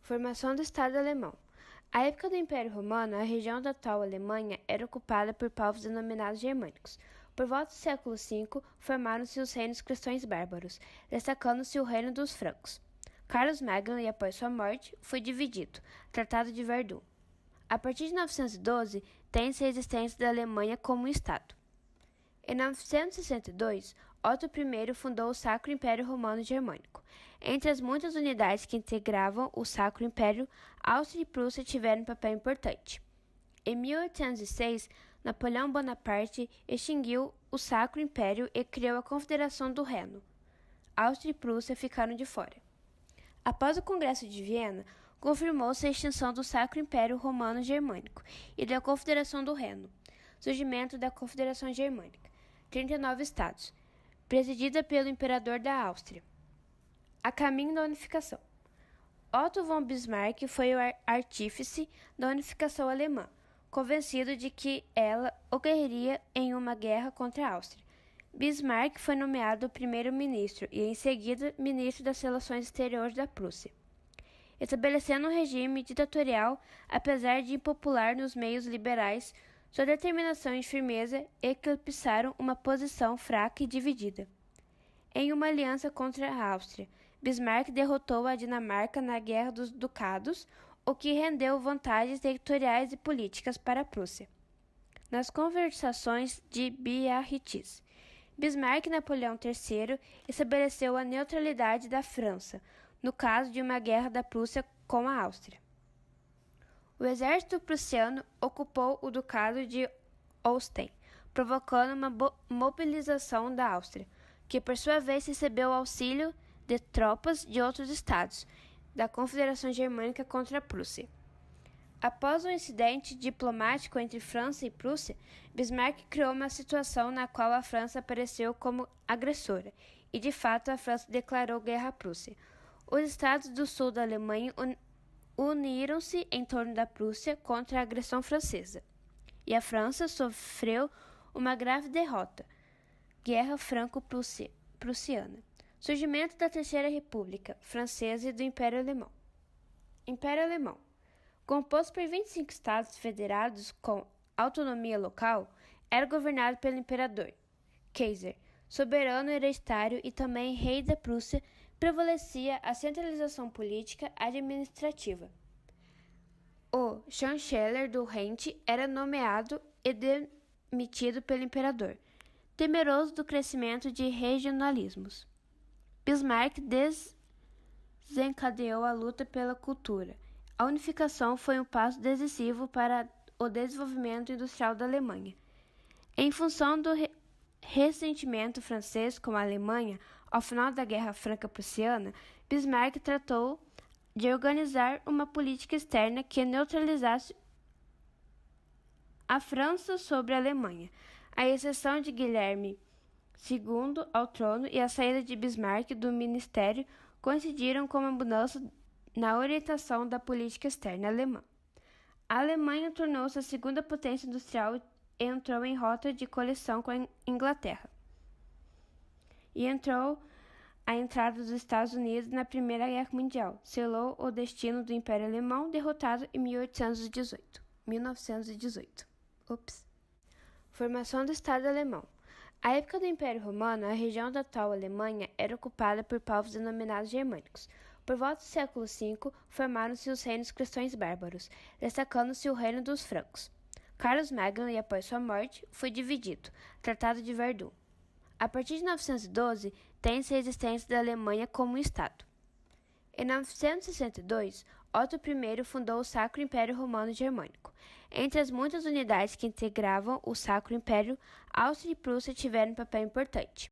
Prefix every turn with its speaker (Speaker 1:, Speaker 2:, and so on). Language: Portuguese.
Speaker 1: Formação do Estado alemão. À época do Império Romano, a região da atual Alemanha era ocupada por povos denominados germânicos. Por volta do século V, formaram-se os reinos cristãos bárbaros, destacando-se o reino dos francos. Carlos Magno, e após sua morte, foi dividido, Tratado de Verdun. A partir de 912, tem-se a existência da Alemanha como um Estado. Em 962, Otto I fundou o Sacro Império Romano Germânico. Entre as muitas unidades que integravam o Sacro Império, Áustria e Prússia tiveram um papel importante. Em 1806, Napoleão Bonaparte extinguiu o Sacro Império e criou a Confederação do Reno. Áustria e Prússia ficaram de fora. Após o Congresso de Viena, confirmou-se a extinção do Sacro Império Romano Germânico e da Confederação do Reno. Surgimento da Confederação Germânica. 39 estados, presidida pelo imperador da Áustria. A caminho da unificação. Otto von Bismarck foi o artífice da unificação alemã, convencido de que ela ocorreria em uma guerra contra a Áustria. Bismarck foi nomeado primeiro-ministro e, em seguida, ministro das Relações Exteriores da Prússia, estabelecendo um regime ditatorial, apesar de impopular nos meios liberais. Sua determinação e firmeza eclipsaram uma posição fraca e dividida. Em uma aliança contra a Áustria, Bismarck derrotou a Dinamarca na Guerra dos Ducados, o que rendeu vantagens territoriais e políticas para a Prússia. Nas conversações de Biarritz, Bismarck e Napoleão III estabeleceu a neutralidade da França, no caso de uma guerra da Prússia com a Áustria. O exército prussiano ocupou o Ducado de Holstein, provocando uma mobilização da Áustria, que por sua vez recebeu auxílio de tropas de outros estados da Confederação Germânica contra a Prússia. Após um incidente diplomático entre França e Prússia, Bismarck criou uma situação na qual a França apareceu como agressora, e de fato a França declarou guerra à Prússia. Os estados do sul da Alemanha uniram-se em torno da Prússia contra a agressão francesa, e a França sofreu uma grave derrota. Guerra Franco-Prussiana. Surgimento da Terceira República Francesa e do Império Alemão. Império Alemão. Composto por 25 estados federados com autonomia local, era governado pelo imperador, Kaiser, soberano hereditário e também rei da Prússia. Prevalecia a centralização política administrativa. O chanceler do Reich era nomeado e demitido pelo imperador, temeroso do crescimento de regionalismos. Bismarck desencadeou a luta pela cultura. A unificação foi um passo decisivo para o desenvolvimento industrial da Alemanha. Em função do ressentimento francês com a Alemanha, ao final da Guerra Franco-Prussiana, Bismarck tratou de organizar uma política externa que neutralizasse a França sobre a Alemanha. A exceção de Guilherme II ao trono e a saída de Bismarck do ministério coincidiram com uma mudança na orientação da política externa alemã. A Alemanha tornou-se a segunda potência industrial e entrou em rota de colisão com a Inglaterra. E a entrada dos Estados Unidos na Primeira Guerra Mundial selou o destino do Império Alemão, derrotado em 1918. Formação do Estado alemão. À época do Império Romano, a região da atual Alemanha era ocupada por povos denominados germânicos. Por volta do século V, formaram-se os reinos cristãos bárbaros, destacando-se o reino dos francos. Carlos Magno, e após sua morte, foi dividido, Tratado de Verdun. A partir de 912, tem-se a existência da Alemanha como um Estado. Em 962, Otto I fundou o Sacro Império Romano Germânico. Entre as muitas unidades que integravam o Sacro Império, Áustria e Prússia tiveram um papel importante.